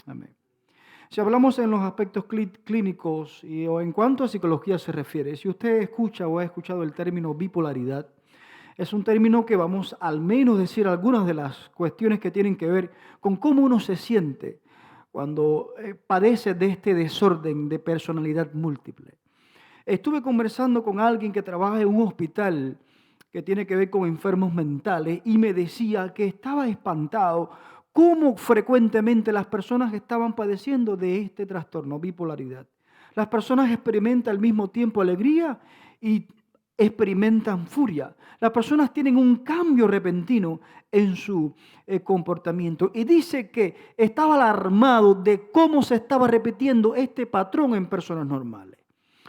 Amén. Si hablamos en los aspectos clínicos o en cuanto a psicología se refiere, si usted escucha o ha escuchado el término bipolaridad, es un término que vamos al menos decir algunas de las cuestiones que tienen que ver con cómo uno se siente cuando padece de este desorden de personalidad múltiple. Estuve conversando con alguien que trabaja en un hospital que tiene que ver con enfermos mentales y me decía que estaba espantado cómo frecuentemente las personas estaban padeciendo de este trastorno, bipolaridad. Las personas experimentan al mismo tiempo alegría y experimentan furia. Las personas tienen un cambio repentino en su comportamiento. Y dice que estaba alarmado de cómo se estaba repitiendo este patrón en personas normales.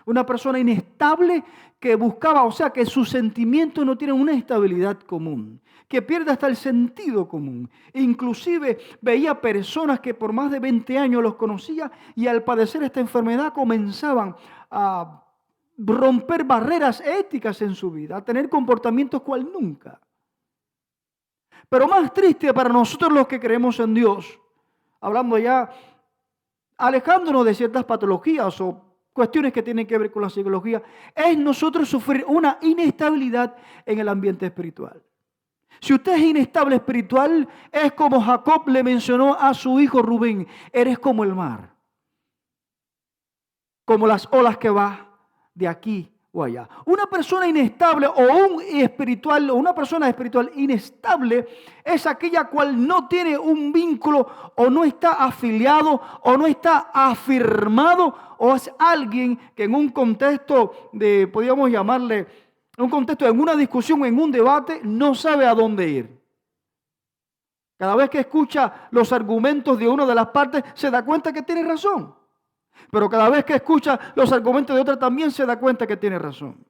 Una persona inestable que buscaba, o sea, que sus sentimientos no tienen una estabilidad común, que pierde hasta el sentido común. Inclusive veía personas que por más de 20 años los conocía y al padecer esta enfermedad comenzaban a romper barreras éticas en su vida, a tener comportamientos cual nunca. Pero más triste para nosotros los que creemos en Dios, hablando ya, alejándonos de ciertas patologías o cuestiones que tienen que ver con la psicología, es nosotros sufrir una inestabilidad en el ambiente espiritual. Si usted es inestable espiritual, es como Jacob le mencionó a su hijo Rubén, eres como el mar, como las olas que va de aquí o allá. Una persona inestable o una persona espiritual inestable es aquella cual no tiene un vínculo o no está afiliado o no está afirmado o es alguien que en un contexto de, podríamos llamarle, un contexto en una discusión, en un debate, no sabe a dónde ir. Cada vez que escucha los argumentos de una de las partes se da cuenta que tiene razón. Pero cada vez que escucha los argumentos de otra también se da cuenta que tiene razón.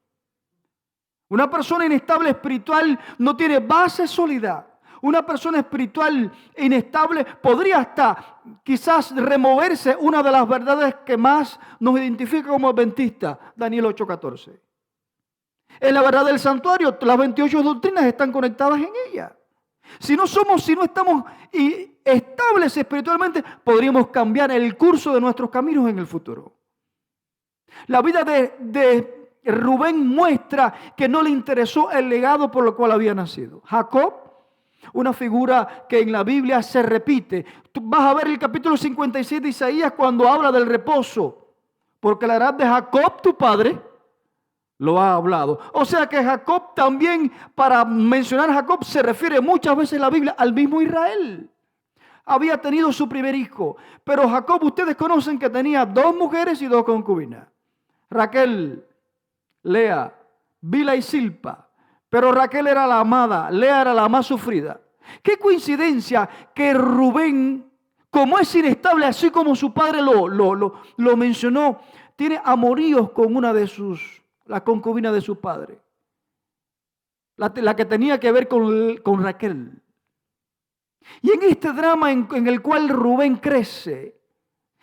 Una persona inestable espiritual no tiene base sólida. Una persona espiritual inestable podría hasta quizás removerse una de las verdades que más nos identifica como adventistas, Daniel 8:14. En la verdad del santuario, las 28 doctrinas están conectadas en ella. Si no estamos estables espiritualmente, podríamos cambiar el curso de nuestros caminos en el futuro. La vida de Rubén muestra que no le interesó el legado por lo cual había nacido. Jacob, una figura que en la Biblia se repite. Tú vas a ver el capítulo 56 de Isaías cuando habla del reposo. Porque la heredad de Jacob, tu padre, lo ha hablado. O sea que Jacob también, para mencionar a Jacob, se refiere muchas veces en la Biblia al mismo Israel. Había tenido su primer hijo. Pero Jacob, ustedes conocen que tenía 2 mujeres y 2 concubinas. Raquel, Lea, Bila y Silpa. Pero Raquel era la amada, Lea era la más sufrida. Qué coincidencia que Rubén, como es inestable, así como su padre lo mencionó, tiene amoríos con una de la concubina de su padre. La que tenía que ver con Raquel. Y en este drama en el cual Rubén crece,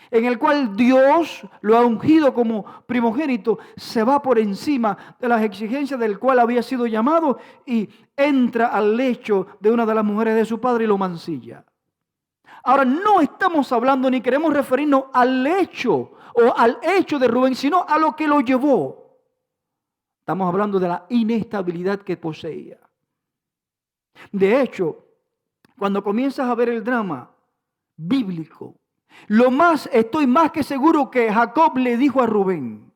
en el cual Dios lo ha ungido como primogénito, se va por encima de las exigencias del cual había sido llamado y entra al lecho de una de las mujeres de su padre y lo mancilla. Ahora, no estamos hablando ni queremos referirnos al hecho o al hecho de Rubén, sino a lo que lo llevó. Estamos hablando de la inestabilidad que poseía. De hecho, cuando comienzas a ver el drama bíblico, estoy más que seguro que Jacob le dijo a Rubén,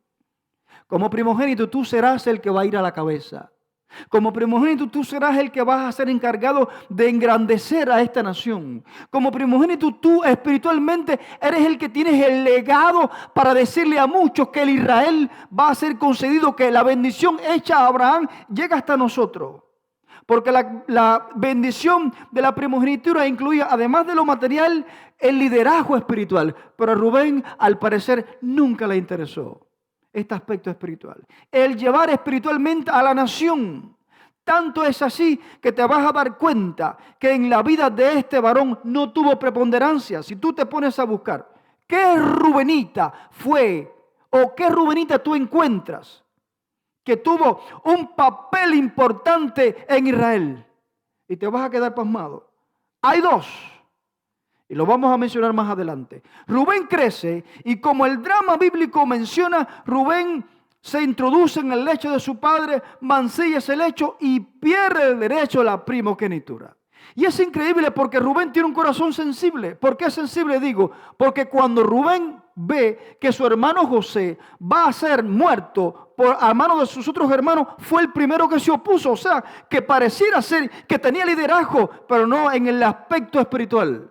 como primogénito tú serás el que va a ir a la cabeza. Como primogénito tú serás el que vas a ser encargado de engrandecer a esta nación. Como primogénito tú espiritualmente eres el que tienes el legado para decirle a muchos que el Israel va a ser concedido, que la bendición hecha a Abraham llega hasta nosotros. Porque la bendición de la primogenitura incluía, además de lo material, el liderazgo espiritual. Pero a Rubén, al parecer, nunca le interesó este aspecto espiritual. El llevar espiritualmente a la nación. Tanto es así que te vas a dar cuenta que en la vida de este varón no tuvo preponderancia. Si tú te pones a buscar, ¿qué Rubenita fue o qué Rubenita tú encuentras que tuvo un papel importante en Israel? Y te vas a quedar pasmado. Hay 2. Y lo vamos a mencionar más adelante. Rubén crece y como el drama bíblico menciona, Rubén se introduce en el lecho de su padre, mancilla ese lecho y pierde el derecho a la primogenitura. Y es increíble porque Rubén tiene un corazón sensible. ¿Por qué sensible? Digo, porque cuando Rubén ve que su hermano José va a ser muerto a mano de sus otros hermanos, fue el primero que se opuso. O sea, que pareciera ser que tenía liderazgo, pero no en el aspecto espiritual.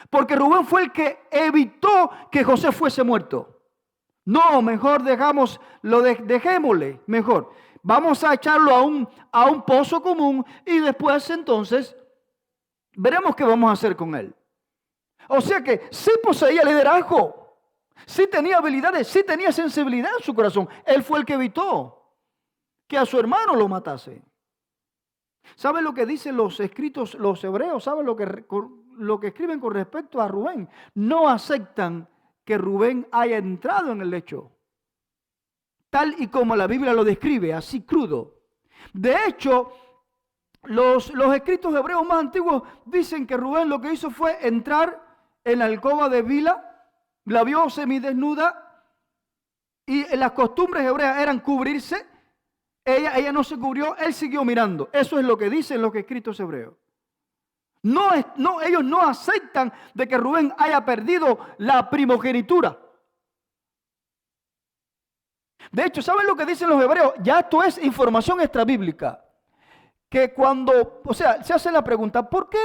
Porque Rubén fue el que evitó que José fuese muerto. No, mejor dejémosle, mejor. Vamos a echarlo a un pozo común y después entonces veremos qué vamos a hacer con él. O sea que sí poseía liderazgo, sí tenía habilidades, sí tenía sensibilidad en su corazón. Él fue el que evitó que a su hermano lo matase. ¿Saben lo que dicen los escritos, los hebreos? ¿Saben lo que escriben con respecto a Rubén? No aceptan que Rubén haya entrado en el lecho, tal y como la Biblia lo describe, así crudo. De hecho, los escritos hebreos más antiguos dicen que Rubén lo que hizo fue entrar en la alcoba de Bila, la vio semidesnuda y las costumbres hebreas eran cubrirse. Ella no se cubrió, él siguió mirando. Eso es lo que dicen los escritos hebreos. Ellos no aceptan de que Rubén haya perdido la primogenitura. De hecho, ¿saben lo que dicen los hebreos? Ya esto es información extrabíblica. Que se hace la pregunta, ¿por qué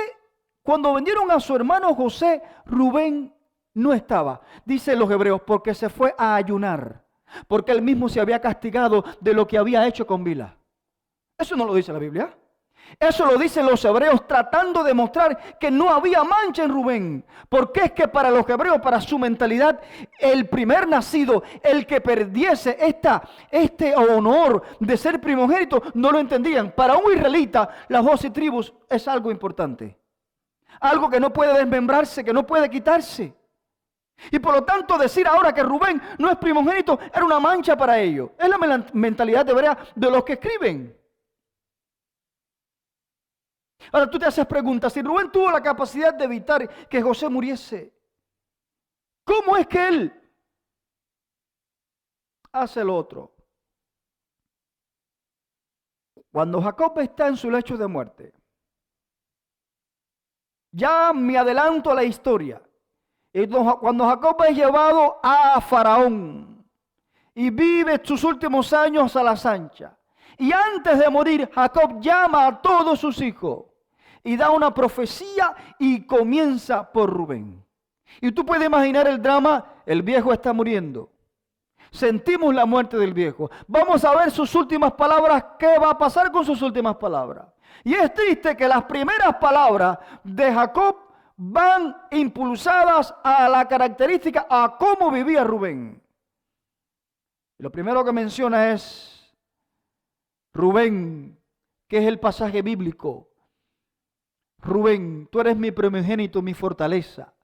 cuando vendieron a su hermano José, Rubén no estaba? Dicen los hebreos, porque se fue a ayunar, porque él mismo se había castigado de lo que había hecho con Bila. Eso no lo dice la Biblia. Eso lo dicen los hebreos tratando de mostrar que no había mancha en Rubén. Porque es que para los hebreos, para su mentalidad, el primer nacido, el que perdiese este honor de ser primogénito, no lo entendían. Para un israelita, las 12 tribus es algo importante. Algo que no puede desmembrarse, que no puede quitarse. Y por lo tanto decir ahora que Rubén no es primogénito era una mancha para ellos. Es la mentalidad hebrea de los que escriben. Ahora tú te haces preguntas, si Rubén tuvo la capacidad de evitar que José muriese, ¿cómo es que él hace lo otro? Cuando Jacob está en su lecho de muerte, ya me adelanto a la historia, y cuando Jacob es llevado a Faraón y vive sus últimos años a las anchas, y antes de morir Jacob llama a todos sus hijos y da una profecía y comienza por Rubén. Y tú puedes imaginar el drama, el viejo está muriendo. Sentimos la muerte del viejo. Vamos a ver sus últimas palabras, qué va a pasar con sus últimas palabras. Y es triste que las primeras palabras de Jacob van impulsadas a la característica, a cómo vivía Rubén. Lo primero que menciona es Rubén, que es el pasaje bíblico. Rubén, tú eres mi primogénito, mi fortaleza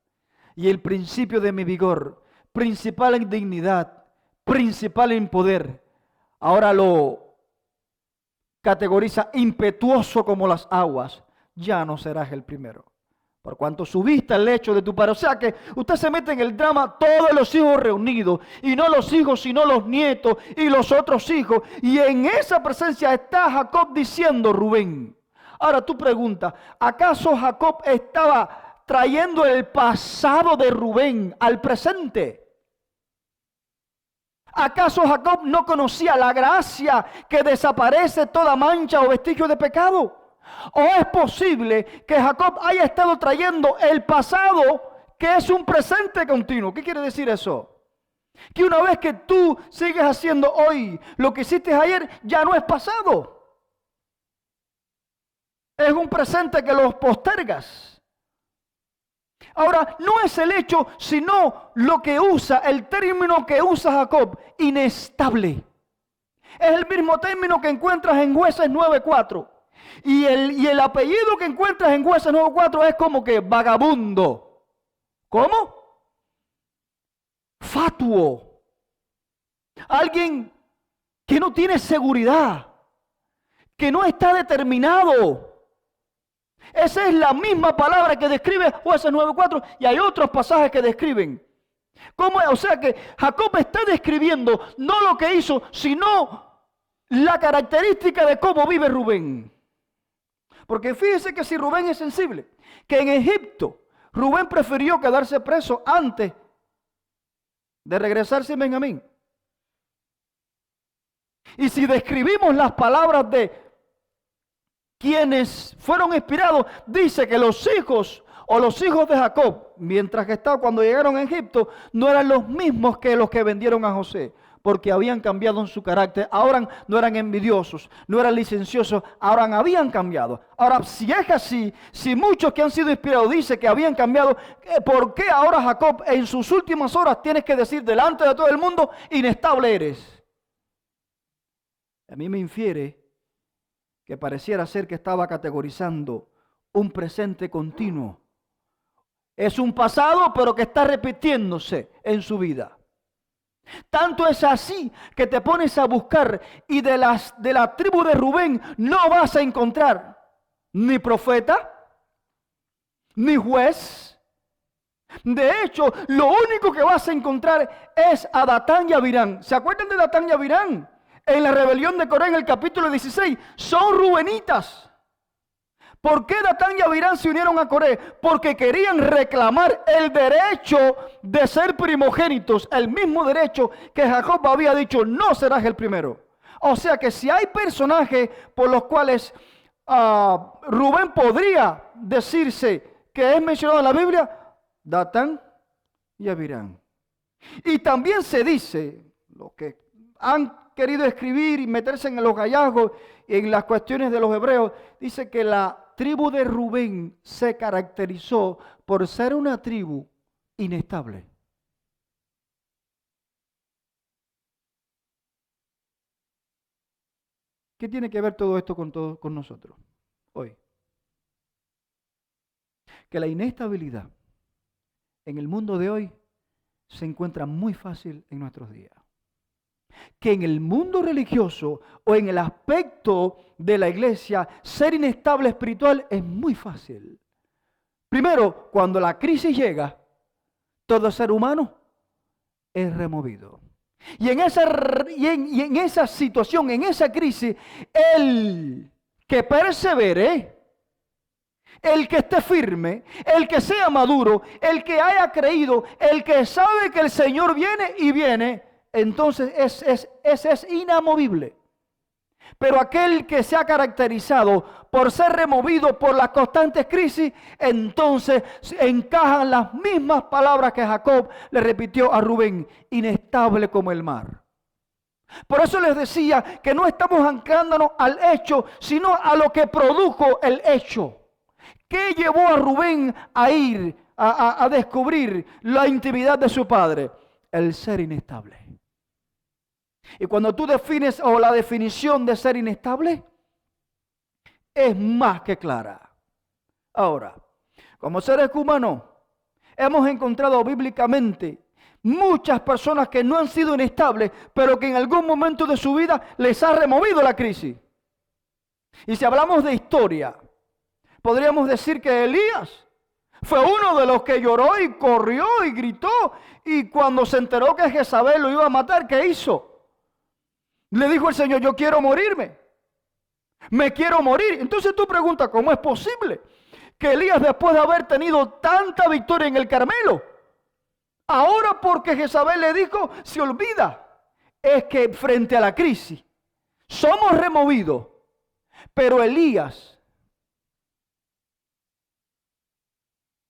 y el principio de mi vigor, principal en dignidad, principal en poder. Ahora lo categoriza impetuoso como las aguas. Ya no serás el primero, por cuanto subiste al lecho de tu padre. O sea que usted se mete en el drama, todos los hijos reunidos, y no los hijos, sino los nietos y los otros hijos. Y en esa presencia está Jacob diciendo Rubén. Ahora tú preguntas, ¿acaso Jacob estaba trayendo el pasado de Rubén al presente? ¿Acaso Jacob no conocía la gracia que desaparece toda mancha o vestigio de pecado? ¿O es posible que Jacob haya estado trayendo el pasado que es un presente continuo? ¿Qué quiere decir eso? Que una vez que tú sigues haciendo hoy lo que hiciste ayer, ya no es pasado. Es un presente que los postergas. Ahora, no es el hecho, sino lo que usa, el término que usa Jacob, inestable. Es el mismo término que encuentras en Jueces 9:4. Y el apellido que encuentras en Jueces 9:4 es como que vagabundo. ¿Cómo? Fatuo. Alguien que no tiene seguridad, que no está determinado. Esa es la misma palabra que describe Jueces 9:4 y hay otros pasajes que describen. O sea que Jacob está describiendo no lo que hizo, sino la característica de cómo vive Rubén. Porque fíjese que si Rubén es sensible, que en Egipto Rubén prefirió quedarse preso antes de regresarse a Benjamín. Y si describimos las palabras de quienes fueron inspirados, dice que los hijos de Jacob, mientras que cuando llegaron a Egipto, no eran los mismos que los que vendieron a José, porque habían cambiado en su carácter. Ahora no eran envidiosos, no eran licenciosos, ahora habían cambiado. Ahora, si es así, si muchos que han sido inspirados dicen que habían cambiado, ¿por qué ahora Jacob en sus últimas horas tienes que decir delante de todo el mundo, inestable eres? A mí me infiere que pareciera ser que estaba categorizando un presente continuo. Es un pasado, pero que está repitiéndose en su vida. Tanto es así que te pones a buscar y de la tribu de Rubén no vas a encontrar ni profeta, ni juez. De hecho, lo único que vas a encontrar es a Datán y Abirán. ¿Se acuerdan de Datán y Abirán? En la rebelión de Coré en el capítulo 16, son rubenitas. ¿Por qué Datán y Abirán se unieron a Coré? Porque querían reclamar el derecho de ser primogénitos, el mismo derecho que Jacob había dicho, no serás el primero. O sea que si hay personajes por los cuales Rubén podría decirse que es mencionado en la Biblia, Datán y Abirán. Y también se dice, lo que han querido escribir y meterse en los hallazgos y en las cuestiones de los hebreos, dice que la tribu de Rubén se caracterizó por ser una tribu inestable. ¿Qué tiene que ver todo esto con nosotros hoy? Que la inestabilidad en el mundo de hoy se encuentra muy fácil en nuestros días. Que en el mundo religioso o en el aspecto de la iglesia, ser inestable espiritual es muy fácil. Primero, cuando la crisis llega, todo ser humano es removido. Y en esa situación, en esa crisis, el que persevere, el que esté firme, el que sea maduro, el que haya creído, el que sabe que el Señor viene y viene, entonces ese es inamovible. Pero aquel que se ha caracterizado por ser removido por las constantes crisis, entonces encajan las mismas palabras que Jacob le repitió a Rubén, inestable como el mar. Por eso les decía que no estamos anclándonos al hecho, sino a lo que produjo el hecho. ¿Qué llevó a Rubén a ir a descubrir la intimidad de su padre? El ser inestable. Y cuando tú defines, o la definición de ser inestable, es más que clara. Ahora, como seres humanos, hemos encontrado bíblicamente muchas personas que no han sido inestables, pero que en algún momento de su vida les ha removido la crisis. Y si hablamos de historia, podríamos decir que Elías fue uno de los que lloró y corrió y gritó, y cuando se enteró que Jezabel lo iba a matar, ¿qué hizo? Le dijo el Señor, yo quiero morirme. Me quiero morir. Entonces tú preguntas, ¿cómo es posible que Elías, después de haber tenido tanta victoria en el Carmelo, ahora porque Jezabel le dijo, se olvida? Es que frente a la crisis somos removidos. Pero Elías,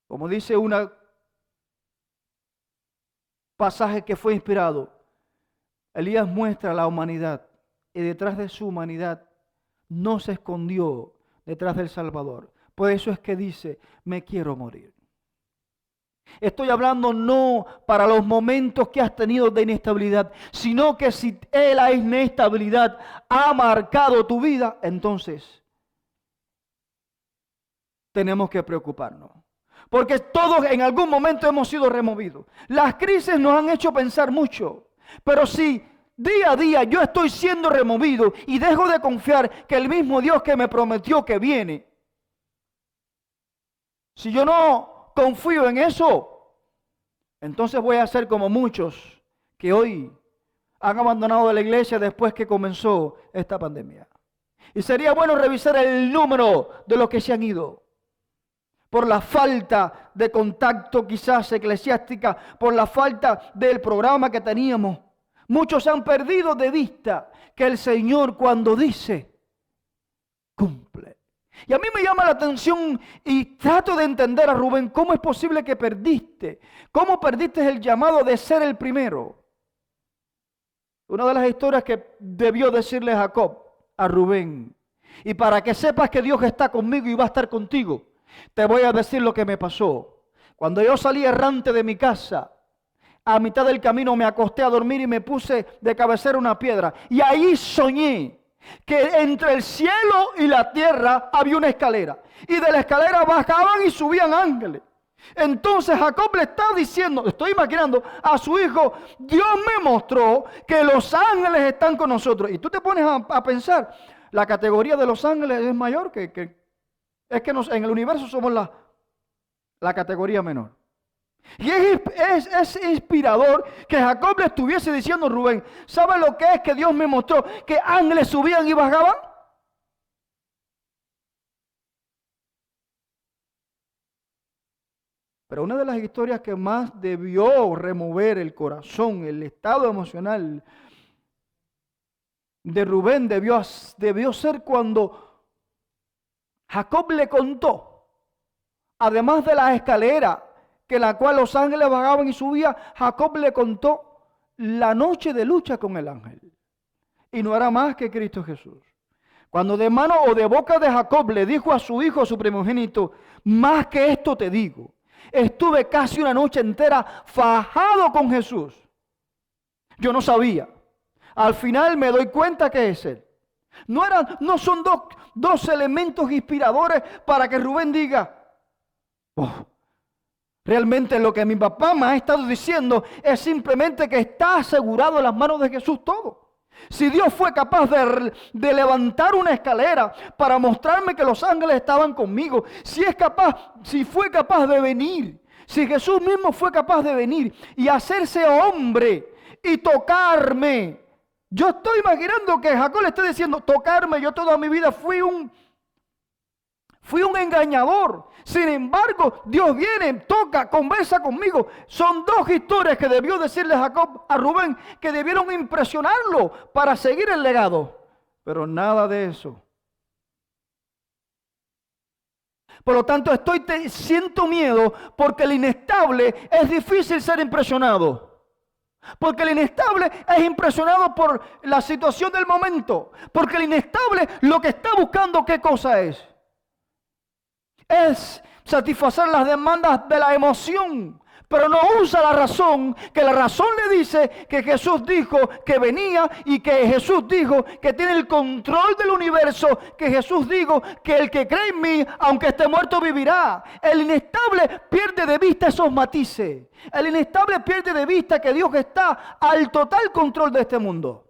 como dice un pasaje que fue inspirado, Elías muestra la humanidad y detrás de su humanidad no se escondió detrás del Salvador. Por eso es que dice, me quiero morir. Estoy hablando no para los momentos que has tenido de inestabilidad, sino que si la inestabilidad ha marcado tu vida, entonces tenemos que preocuparnos. Porque todos en algún momento hemos sido removidos. Las crisis nos han hecho pensar mucho. Pero si día a día yo estoy siendo removido y dejo de confiar que el mismo Dios que me prometió que viene, Si yo no confío en eso, entonces voy a ser como muchos que hoy han abandonado la iglesia después que comenzó esta pandemia. Y sería bueno revisar el número de los que se han ido. Por la falta de contacto quizás eclesiástica, por la falta del programa que teníamos. Muchos han perdido de vista que el Señor cuando dice, cumple. Y a mí me llama la atención y trato de entender a Rubén cómo es posible que perdiste. ¿Cómo perdiste el llamado de ser el primero? Una de las historias que debió decirle Jacob a Rubén. Y para que sepas que Dios está conmigo y va a estar contigo, te voy a decir lo que me pasó. Cuando yo salí errante de mi casa, a mitad del camino me acosté a dormir y me puse de cabecera una piedra. Y ahí soñé que entre el cielo y la tierra había una escalera. Y de la escalera bajaban y subían ángeles. Entonces Jacob le está diciendo, estoy imaginando a su hijo, Dios me mostró que los ángeles están con nosotros. Y tú te pones a pensar, la categoría de los ángeles es mayor que en el universo somos la categoría menor. Y es inspirador que Jacob le estuviese diciendo a Rubén, ¿sabe lo que es que Dios me mostró? Que ángeles subían y bajaban. Pero una de las historias que más debió remover el corazón, el estado emocional de Rubén debió ser cuando Jacob le contó, además de la escalera que la cual los ángeles bajaban y subían, Jacob le contó la noche de lucha con el ángel. Y no era más que Cristo Jesús. Cuando de mano o de boca de Jacob le dijo a su hijo, a su primogénito, más que esto te digo, estuve casi una noche entera fajado con Jesús. Yo no sabía. Al final me doy cuenta que es Él. No son dos elementos inspiradores para que Rubén diga, oh, realmente lo que mi papá me ha estado diciendo es simplemente que está asegurado en las manos de Jesús todo. Si Dios fue capaz de levantar una escalera para mostrarme que los ángeles estaban conmigo, si fue capaz de venir, si Jesús mismo fue capaz de venir y hacerse hombre y tocarme, yo estoy imaginando que Jacob le está diciendo, tocarme, yo toda mi vida fui un engañador. Sin embargo, Dios viene, toca, conversa conmigo. Son dos historias que debió decirle Jacob a Rubén que debieron impresionarlo para seguir el legado. Pero nada de eso. Por lo tanto, siento miedo porque el inestable es difícil ser impresionado. Porque el inestable es impresionado por la situación del momento. Porque el inestable lo que está buscando, ¿qué cosa es? Es satisfacer las demandas de la emoción, pero no usa la razón, que la razón le dice que Jesús dijo que venía y que Jesús dijo que tiene el control del universo, que Jesús dijo que el que cree en mí, aunque esté muerto, vivirá. El inestable pierde de vista esos matices. El inestable pierde de vista que Dios está al total control de este mundo.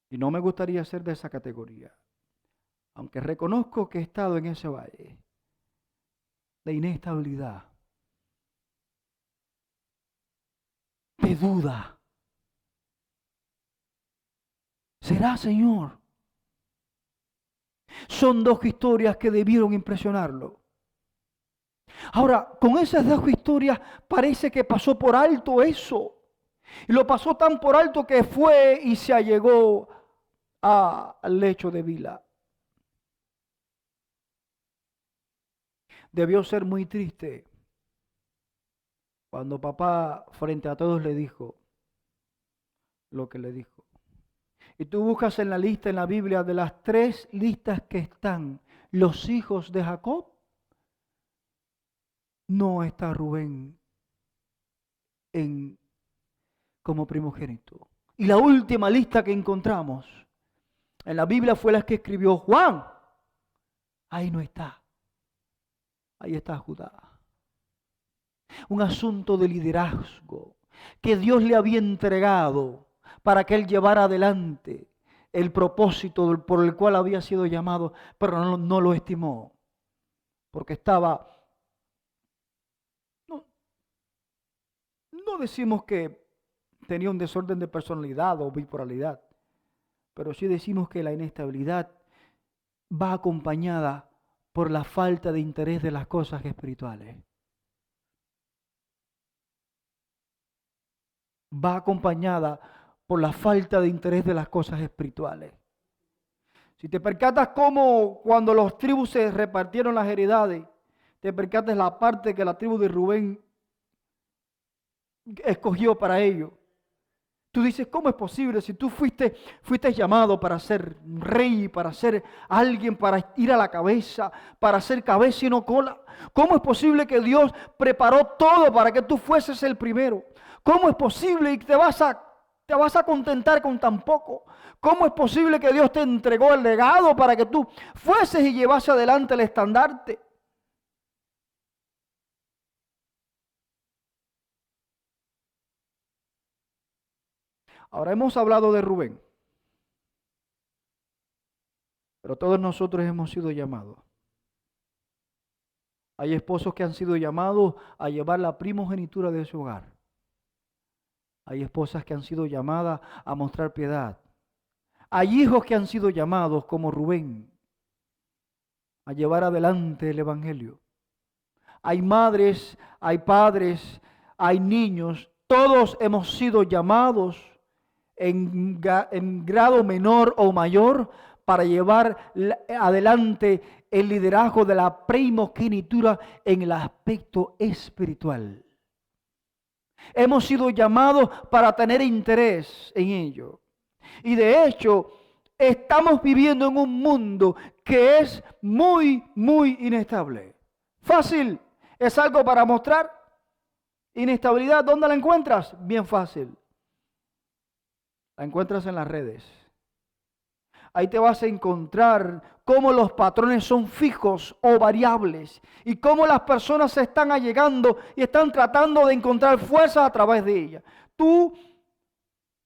Y no me gustaría ser de esa categoría, aunque reconozco que he estado en ese valle de inestabilidad, de duda. ¿Será, Señor? Son dos historias que debieron impresionarlo. Ahora, con esas dos historias parece que pasó por alto eso. Y lo pasó tan por alto que fue y se allegó al lecho de Bila. Debió ser muy triste cuando papá frente a todos le dijo lo que le dijo. Y tú buscas en la lista, en la Biblia, de las 3 listas que están los hijos de Jacob, no está Rubén como primogénito. Y la última lista que encontramos en la Biblia fue la que escribió Juan. Ahí no está. Ahí está Judá. Un asunto de liderazgo que Dios le había entregado para que él llevara adelante el propósito por el cual había sido llamado, pero no lo estimó, porque estaba, no decimos que tenía un desorden de personalidad o bipolaridad, pero sí decimos que la inestabilidad va acompañada por la falta de interés de las cosas espirituales. Va acompañada por la falta de interés de las cosas espirituales. Si te percatas cómo cuando los tribus se repartieron las heredades, te percatas la parte que la tribu de Rubén escogió para ello. Tú dices, ¿cómo es posible si tú fuiste llamado para ser rey, para ser alguien, para ir a la cabeza, para ser cabeza y no cola? ¿Cómo es posible que Dios preparó todo para que tú fueses el primero? ¿Cómo es posible y te vas a contentar con tan poco? ¿Cómo es posible que Dios te entregó el legado para que tú fueses y llevases adelante el estandarte? Ahora hemos hablado de Rubén, pero todos nosotros hemos sido llamados. Hay esposos que han sido llamados a llevar la primogenitura de su hogar. Hay esposas que han sido llamadas a mostrar piedad. Hay hijos que han sido llamados, como Rubén, a llevar adelante el evangelio. Hay madres, hay padres, hay niños. Todos hemos sido llamados en grado menor o mayor para llevar adelante el liderazgo de la primogenitura en el aspecto espiritual. Hemos sido llamados para tener interés en ello. Y de hecho, estamos viviendo en un mundo que es muy, muy inestable. Fácil, es algo para mostrar. Inestabilidad, ¿dónde la encuentras? Bien fácil. La encuentras en las redes. Ahí te vas a encontrar cómo los patrones son fijos o variables y cómo las personas se están allegando y están tratando de encontrar fuerza a través de ellas. Tú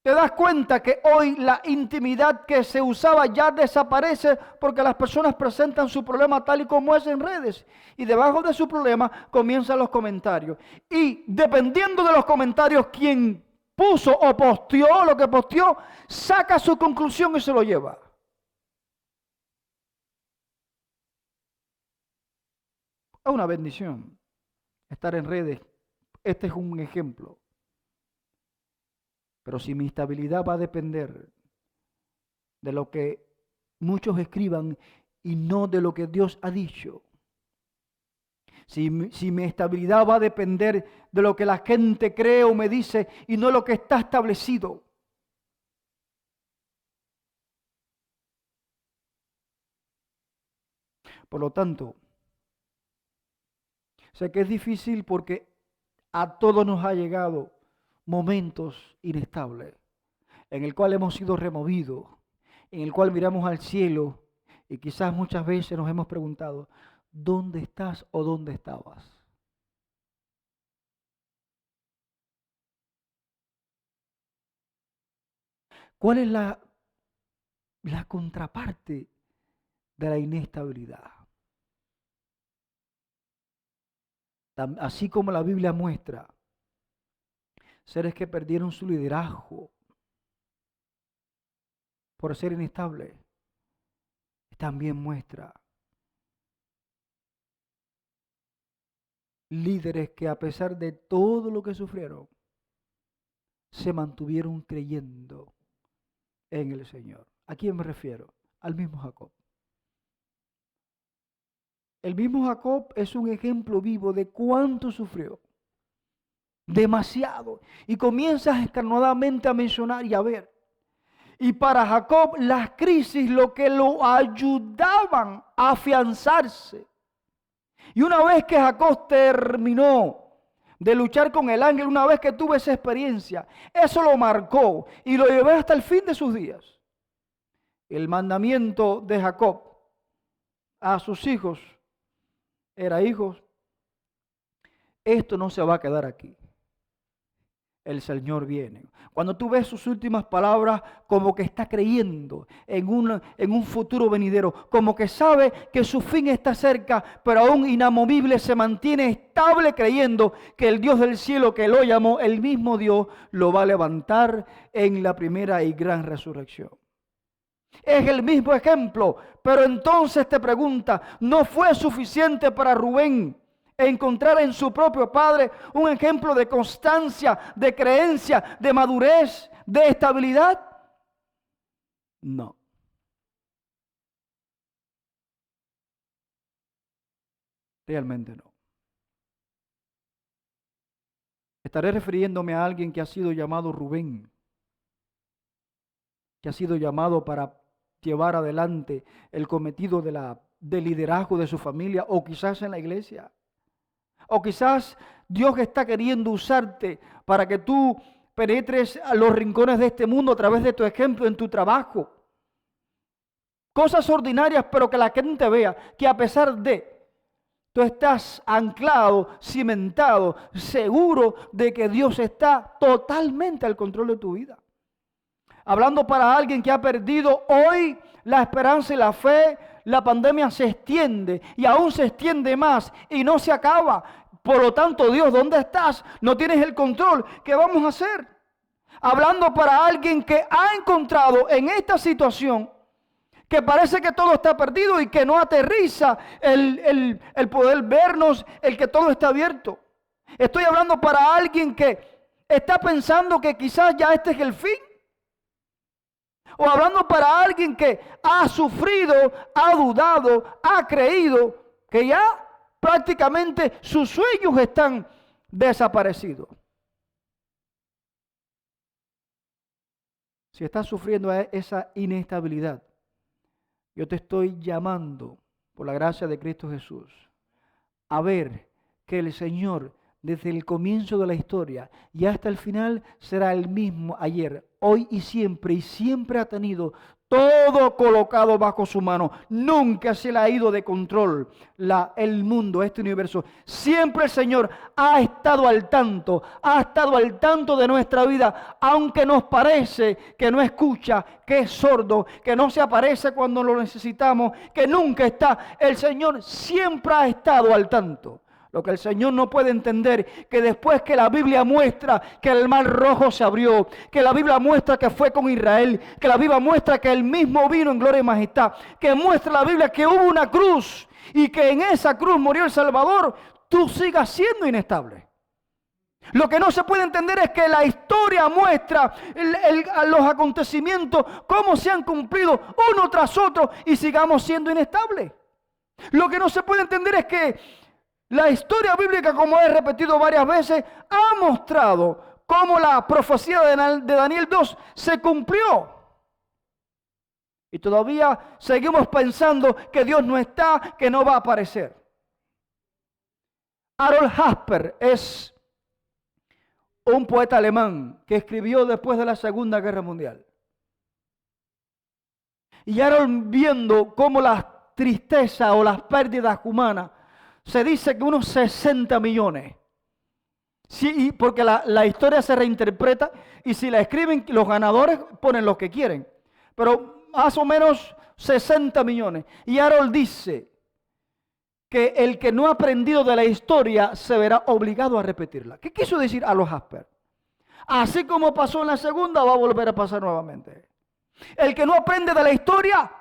te das cuenta que hoy la intimidad que se usaba ya desaparece porque las personas presentan su problema tal y como es en redes y debajo de su problema comienzan los comentarios. Y dependiendo de los comentarios, quien puso o posteó lo que posteó, saca su conclusión y se lo lleva. Es una bendición estar en redes. Este es un ejemplo. Pero si mi estabilidad va a depender de lo que muchos escriban y no de lo que Dios ha dicho, si mi estabilidad va a depender de lo que la gente cree o me dice y no lo que está establecido, por lo tanto, sé que es difícil porque a todos nos ha llegado momentos inestables, en el cual hemos sido removidos, en el cual miramos al cielo y quizás muchas veces nos hemos preguntado, ¿dónde estás o dónde estabas? ¿Cuál es la contraparte de la inestabilidad? Así como la Biblia muestra seres que perdieron su liderazgo por ser inestable, también muestra líderes que a pesar de todo lo que sufrieron, se mantuvieron creyendo en el Señor. ¿A quién me refiero? Al mismo Jacob. El mismo Jacob es un ejemplo vivo de cuánto sufrió. Demasiado. Y comienzas escarnadamente a mencionar y a ver. Y para Jacob las crisis lo que lo ayudaban a afianzarse. Y una vez que Jacob terminó de luchar con el ángel, una vez que tuvo esa experiencia, eso lo marcó y lo llevó hasta el fin de sus días. El mandamiento de Jacob a sus hijos era: hijos, esto no se va a quedar aquí. el Señor viene. Cuando tú ves sus últimas palabras, como que está creyendo en un futuro venidero, como que sabe que su fin está cerca, pero aún inamovible se mantiene estable creyendo que el Dios del cielo que lo llamó, el mismo Dios, lo va a levantar en la primera y gran resurrección. Es el mismo ejemplo, pero entonces te pregunta, ¿no fue suficiente para Rubén encontrar en su propio padre un ejemplo de constancia, de creencia, de madurez, de estabilidad? No. Realmente no. Estaré refiriéndome a alguien que ha sido llamado Rubén, que ha sido llamado para llevar adelante el cometido de liderazgo de su familia, o quizás en la iglesia. O quizás Dios está queriendo usarte para que tú penetres a los rincones de este mundo a través de tu ejemplo en tu trabajo. Cosas ordinarias, pero que la gente vea que a pesar de, tú estás anclado, cimentado, seguro de que Dios está totalmente al control de tu vida. Hablando para alguien que ha perdido hoy la esperanza y la fe, la pandemia se extiende y aún se extiende más y no se acaba. Por lo tanto, Dios, ¿dónde estás? No tienes el control. ¿Qué vamos a hacer? Hablando para alguien que ha encontrado en esta situación que parece que todo está perdido y que no aterriza el poder vernos, el que todo está abierto. Estoy hablando para alguien que está pensando que quizás ya este es el fin. O hablando para alguien que ha sufrido, ha dudado, ha creído que ya prácticamente sus sueños están desaparecidos. Si estás sufriendo esa inestabilidad, yo te estoy llamando por la gracia de Cristo Jesús a ver que el Señor desde el comienzo de la historia y hasta el final será el mismo ayer, hoy y siempre ha tenido todo colocado bajo su mano. Nunca se le ha ido de control el mundo, este universo. Siempre el Señor ha estado al tanto de nuestra vida, aunque nos parece que no escucha, que es sordo, que no se aparece cuando lo necesitamos, que nunca está. El Señor siempre ha estado al tanto. Lo que el Señor no puede entender, que después que la Biblia muestra que el mar rojo se abrió, que la Biblia muestra que fue con Israel, que la Biblia muestra que él mismo vino en gloria y majestad, que muestra la Biblia que hubo una cruz y que en esa cruz murió el Salvador, tú sigas siendo inestable. Lo que no se puede entender es que la historia muestra los acontecimientos, cómo se han cumplido uno tras otro y sigamos siendo inestables. Lo que no se puede entender es que la historia bíblica, como he repetido varias veces, ha mostrado cómo la profecía de Daniel 2 se cumplió. Y todavía seguimos pensando que Dios no está, que no va a aparecer. Harold Jasper es un poeta alemán que escribió después de la Segunda Guerra Mundial. Y Harold, viendo cómo la tristeza o las pérdidas humanas, se dice que unos 60 millones. Sí, porque la historia se reinterpreta y si la escriben, los ganadores ponen lo que quieren. Pero más o menos 60 millones. Y Harold dice que el que no ha aprendido de la historia se verá obligado a repetirla. ¿Qué quiso decir Harold Jasper? Así como pasó en la segunda, va a volver a pasar nuevamente. El que no aprende de la historia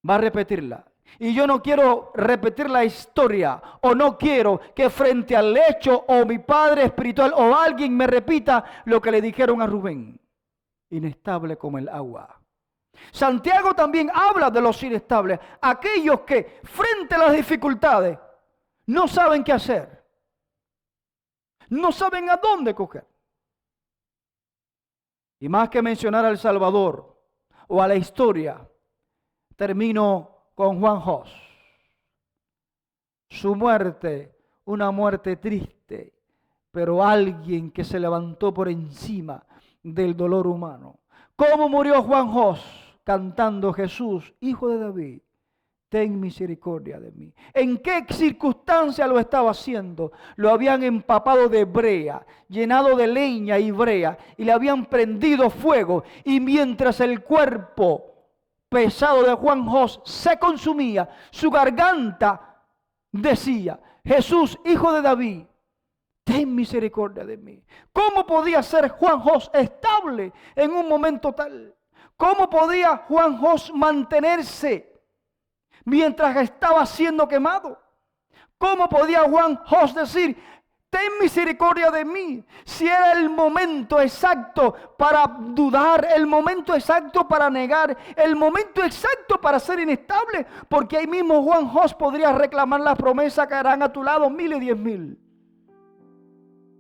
va a repetirla. Y yo no quiero repetir la historia, o no quiero que frente al hecho o mi padre espiritual o alguien me repita lo que le dijeron a Rubén. Inestable como el agua. Santiago también habla de los inestables, aquellos que frente a las dificultades no saben qué hacer, no saben a dónde coger. Y más que mencionar al Salvador o a la historia, termino con Juan Hus. Su muerte, una muerte triste, pero alguien que se levantó por encima del dolor humano. ¿Cómo murió Juan Hus? Cantando: Jesús, Hijo de David, ten misericordia de mí. ¿En qué circunstancia lo estaba haciendo? Lo habían empapado de brea, llenado de leña y brea, y le habían prendido fuego. Y mientras el cuerpo pesado de Juan Jos se consumía, su garganta decía: Jesús, hijo de David, ten misericordia de mí. ¿Cómo podía ser Juan Jos estable en un momento tal? ¿Cómo podía Juan Jos mantenerse mientras estaba siendo quemado? ¿Cómo podía Juan Jos decir: ten misericordia de mí? Si era el momento exacto para dudar, el momento exacto para negar, el momento exacto para ser inestable, porque ahí mismo Juan Jos podría reclamar la promesa: caerán a tu lado 1000 y 10,000.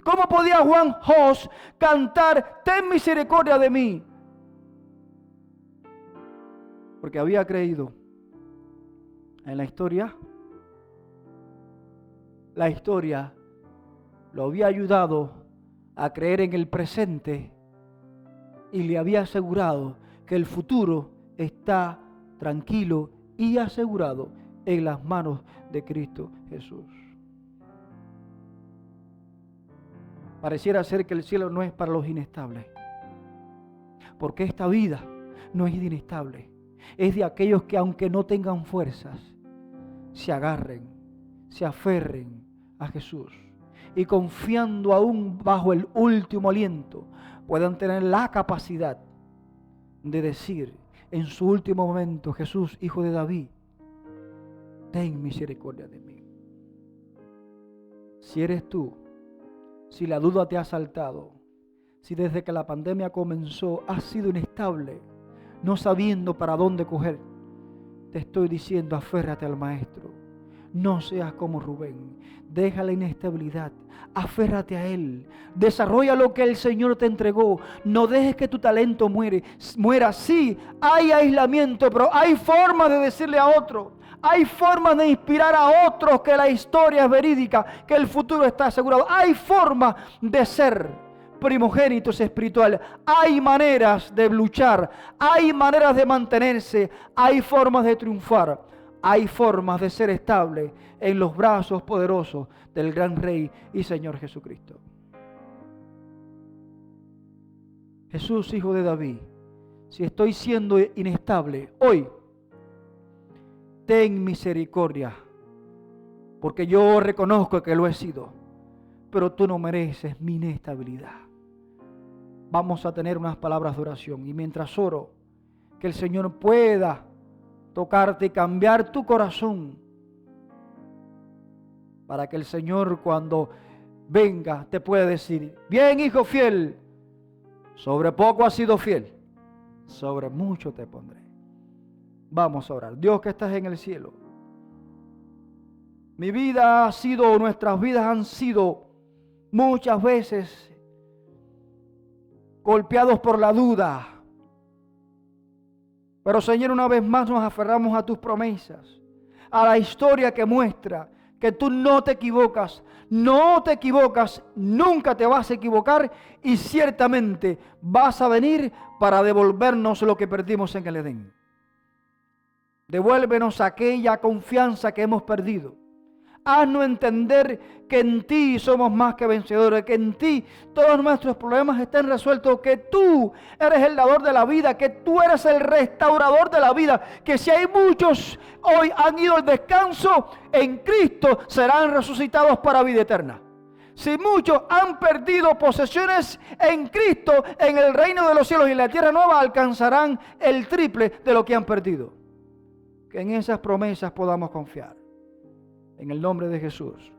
¿Cómo podía Juan Jos cantar: ten misericordia de mí? Porque había creído en la historia. La historia lo había ayudado a creer en el presente y le había asegurado que el futuro está tranquilo y asegurado en las manos de Cristo Jesús. Pareciera ser que el cielo no es para los inestables, porque esta vida no es inestable. Es de aquellos que, aunque no tengan fuerzas, se agarren, se aferren a Jesús, y confiando aún bajo el último aliento, puedan tener la capacidad de decir en su último momento: Jesús, hijo de David, ten misericordia de mí. Si eres tú, si la duda te ha asaltado, si desde que la pandemia comenzó has sido inestable, no sabiendo para dónde coger, te estoy diciendo: aférrate al Maestro. No seas como Rubén. Deja la inestabilidad. Aférrate a Él. Desarrolla lo que el Señor te entregó. No dejes que tu talento muera. Sí, hay aislamiento, pero hay formas de decirle a otro. Hay formas de inspirar a otros que la historia es verídica, que el futuro está asegurado. Hay formas de ser primogénitos espirituales. Hay maneras de luchar. Hay maneras de mantenerse. Hay formas de triunfar. Hay formas de ser estable en los brazos poderosos del gran Rey y Señor Jesucristo. Jesús, hijo de David, si estoy siendo inestable hoy, ten misericordia, porque yo reconozco que lo he sido, pero tú no mereces mi inestabilidad. Vamos a tener unas palabras de oración, y mientras oro, que el Señor pueda tocarte y cambiar tu corazón, para que el Señor, cuando venga, te pueda decir: bien, hijo fiel, sobre poco has sido fiel, sobre mucho te pondré. Vamos a orar. Dios que estás en el cielo, mi vida ha sido, nuestras vidas han sido muchas veces golpeados por la duda. Pero Señor, una vez más nos aferramos a tus promesas, a la historia que muestra que tú no te equivocas, nunca te vas a equivocar, y ciertamente vas a venir para devolvernos lo que perdimos en el Edén. Devuélvenos aquella confianza que hemos perdido. Haznos entender que en ti somos más que vencedores, que en ti todos nuestros problemas están resueltos, que tú eres el dador de la vida, que tú eres el restaurador de la vida, que si hay muchos hoy han ido al descanso, en Cristo serán resucitados para vida eterna. Si muchos han perdido posesiones en Cristo, en el reino de los cielos y en la tierra nueva alcanzarán el triple de lo que han perdido. Que en esas promesas podamos confiar. En el nombre de Jesús.